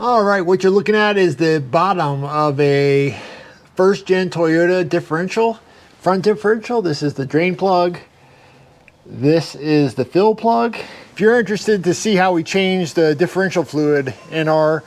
All right, what you're looking at is the bottom of a first gen Toyota differential, front differential. This is the drain plug. This is the fill plug. If you're interested to see how we change the differential fluid in our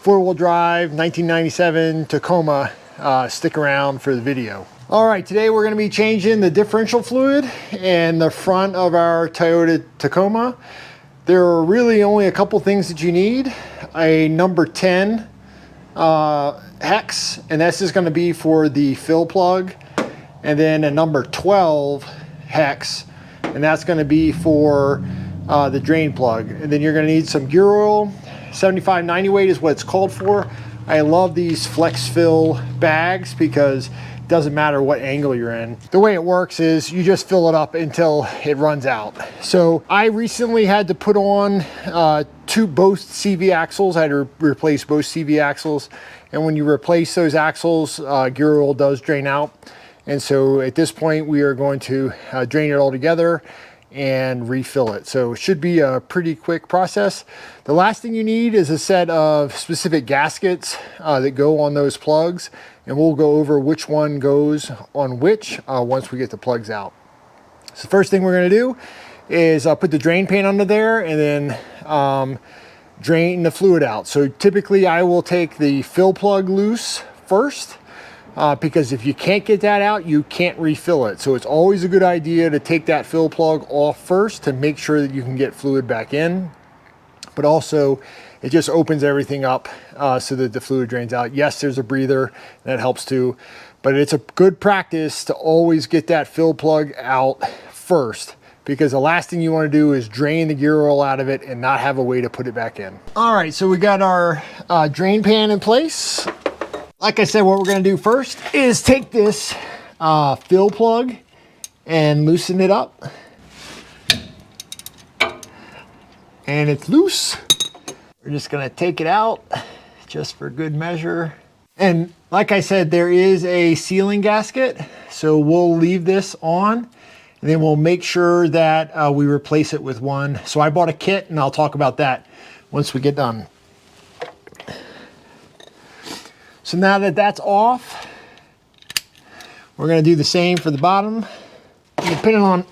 four-wheel drive 1997 Tacoma, stick around for the video. All right, today we're gonna be changing the differential fluid in the front of our Toyota Tacoma. There are really only a couple things that you need. A number 10 hex, and this is gonna be for the fill plug. And then a number 12 hex, and that's gonna be for the drain plug. And then you're gonna need some gear oil. 75-90 weight is what it's called for. I love these flex fill bags because it doesn't matter what angle you're in. The way it works is you just fill it up until it runs out. So I recently had to put on both CV axles. I had to replace both CV axles. And when you replace those axles, gear oil does drain out. And so at this point, we are going to drain it all together and refill it. So it should be a pretty quick process. The last thing you need is a set of specific gaskets that go on those plugs, and we'll go over which one goes on which once we get the plugs out. So the first thing we're gonna do is put the drain pan under there and then drain the fluid out. So typically I will take the fill plug loose first, because if you can't get that out, you can't refill it. So it's always a good idea to take that fill plug off first to make sure that you can get fluid back in. But also, it just opens everything up so that the fluid drains out. Yes, there's a breather, that helps too. But it's a good practice to always get that fill plug out first, because the last thing you want to do is drain the gear oil out of it and not have a way to put it back in. All right, so we got our drain pan in place. Like I said, what we're gonna do first is take this fill plug and loosen it up. And it's loose. We're just gonna take it out just for good measure. And like I said, there is a sealing gasket, so we'll leave this on and then we'll make sure that we replace it with one. So I bought a kit and I'll talk about that once we get done. So now that that's off, we're gonna do the same for the bottom. Depending on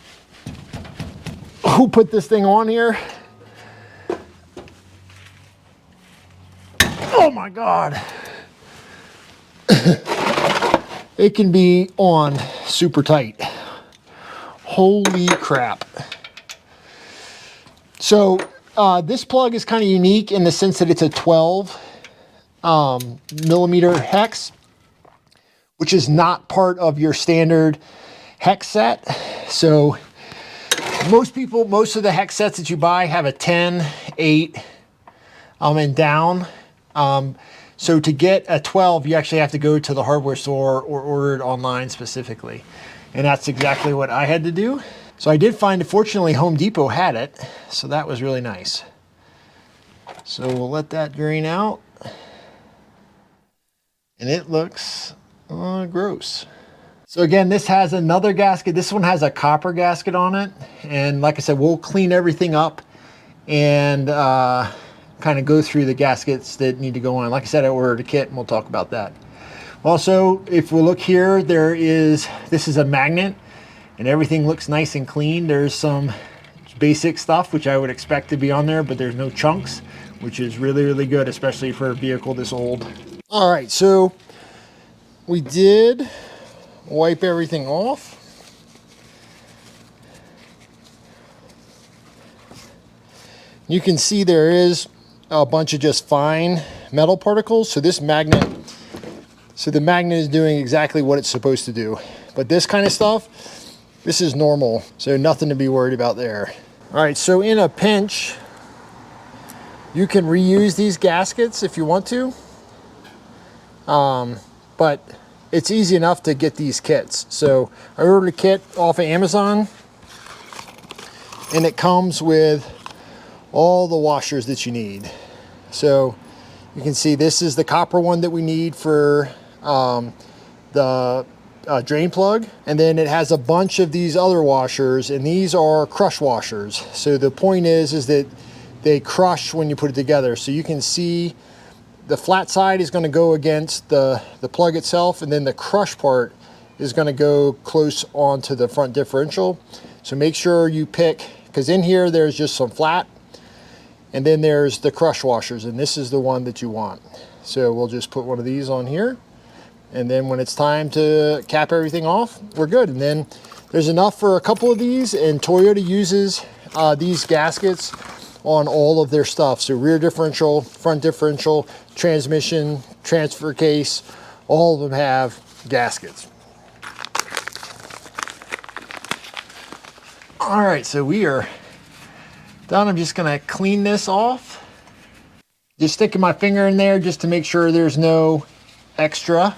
who put this thing on here. Oh my God. It can be on super tight. Holy crap. So this plug is kind of unique in the sense that it's a 12 millimeter hex, which is not part of your standard hex set. So most of the hex sets that you buy have a 10, 8, and down. So to get a 12, you actually have to go to the hardware store or order it online specifically. And that's exactly what I had to do. So I did find, fortunately, Home Depot had it. So that was really nice. So we'll let that drain out. And it looks gross. So again, this has another gasket. This one has a copper gasket on it. And like I said, we'll clean everything up and kind of go through the gaskets that need to go on. Like I said, I ordered a kit and we'll talk about that. Also, if we look here, this is a magnet and everything looks nice and clean. There's some basic stuff which I would expect to be on there, but there's no chunks, which is really, really good, especially for a vehicle this old. All right, so we did wipe everything off. You can see there is a bunch of just fine metal particles. So the magnet is doing exactly what it's supposed to do. But this kind of stuff, this is normal. So nothing to be worried about there. All right, so in a pinch, you can reuse these gaskets if you want to. But it's easy enough to get these kits. So I ordered a kit off of Amazon and it comes with all the washers that you need. So you can see this is the copper one that we need for the drain plug. And then it has a bunch of these other washers, and these are crush washers. So the point is that they crush when you put it together. So you can see the flat side is going to go against the plug itself, and then the crush part is going to go close onto the front differential. So make sure you pick, because in here there's just some flat, and then there's the crush washers, and this is the one that you want. So we'll just put one of these on here, and then when it's time to cap everything off, we're good. And then there's enough for a couple of these, and Toyota uses these gaskets on all of their stuff. So rear differential, front differential, transmission, transfer case, all of them have gaskets. All right, so we are done. I'm just gonna clean this off. Just sticking my finger in there just to make sure there's no extra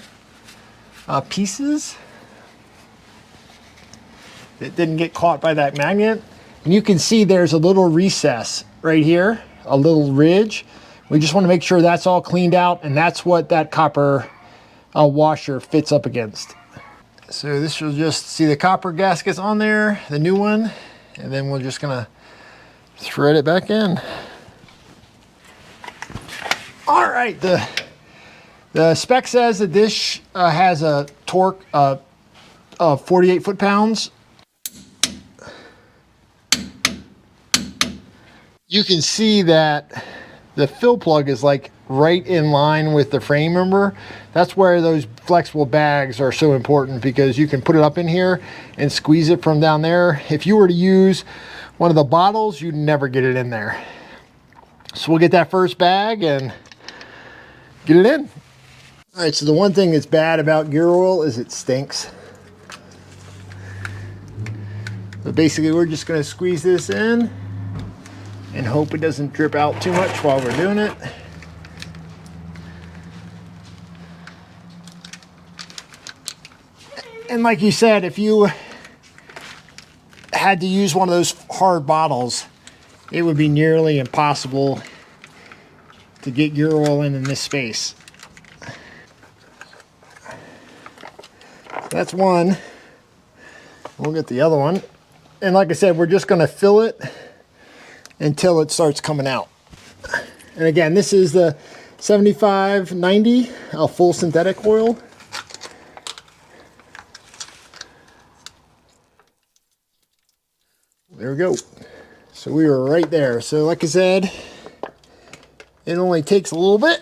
pieces that didn't get caught by that magnet. And you can see there's a little recess right here, a little ridge. We just want to make sure that's all cleaned out, and that's what that copper washer fits up against. So this will just see the copper gaskets on there, the new one, and then we're just gonna thread it back in. All right, the spec says that this has a torque of 48 foot-pounds. You can see that the fill plug is like right in line with the frame member. That's where those flexible bags are so important, because you can put it up in here and squeeze it from down there. If you were to use one of the bottles, you'd never get it in there. So we'll get that first bag and get it in. All right, so the one thing that's bad about gear oil is it stinks. But basically we're just gonna squeeze this in and hope it doesn't drip out too much while we're doing it. And like you said, if you had to use one of those hard bottles, it would be nearly impossible to get gear oil in this space. That's one. We'll get the other one. And like I said, we're just gonna fill it until it starts coming out. And again, this is the 7590 full synthetic oil. There we go. So we were right there. So like I said, it only takes a little bit,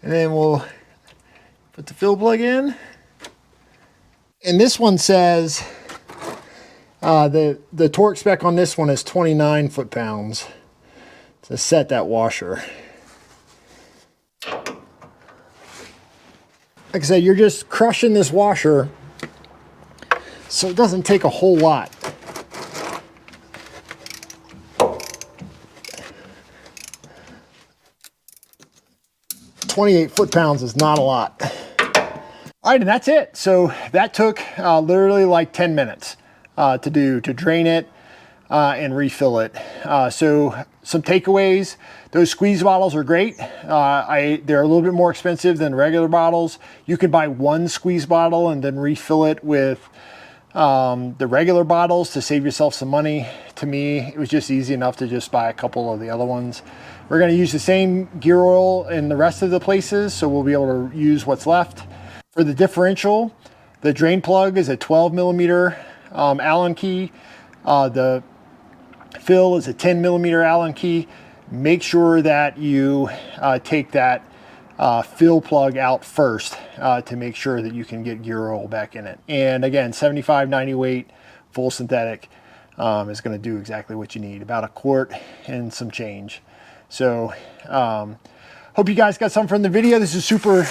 and then we'll put the fill plug in. And this one says the torque spec on this one is 29 foot-pounds to set that washer. Like I said, you're just crushing this washer, so it doesn't take a whole lot. "28 foot-pounds is not a lot. All right, and that's it. So that took literally like 10 minutes to do, to drain it and refill it. So some takeaways: those squeeze bottles are great. They're a little bit more expensive than regular bottles. You can buy one squeeze bottle and then refill it with the regular bottles to save yourself some money. To me, it was just easy enough to just buy a couple of the other ones. We're going to use the same gear oil in the rest of the places, so we'll be able to use what's left. For the differential, the drain plug is a 12mm Allen key. The fill is a 10mm Allen key. Make sure that you take that fill plug out first to make sure that you can get gear oil back in it. And again, 75/90 weight, full synthetic is going to do exactly what you need, about a quart and some change. So hope you guys got something from the video. This is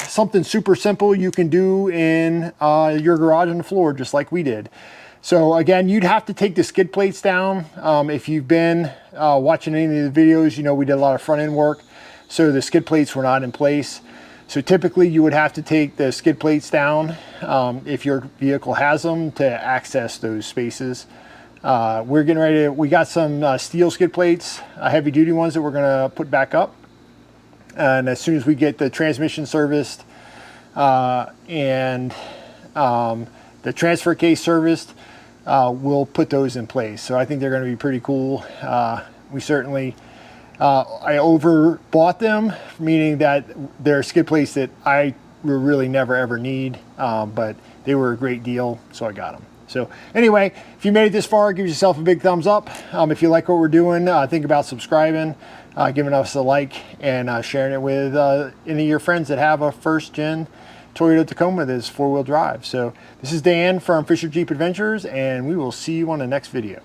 something super simple you can do in your garage on the floor, just like we did. So again, you'd have to take the skid plates down. If you've been watching any of the videos, you know we did a lot of front end work, so the skid plates were not in place. So typically you would have to take the skid plates down if your vehicle has them, to access those spaces. We're getting ready to, we got some steel skid plates, heavy duty ones that we're gonna put back up. And as soon as we get the transmission serviced and the transfer case serviced, we'll put those in place. So I think they're gonna be pretty cool. We certainly I overbought them, meaning that they're skid plates that I will really never ever need, but they were a great deal, so I got them. So anyway, if you made it this far, give yourself a big thumbs up. If you like what we're doing, think about subscribing, giving us a like, and sharing it with any of your friends that have a first gen Toyota Tacoma that is 4-wheel drive. So this is Dan from Fisher Jeep Adventures, and we will see you on the next video.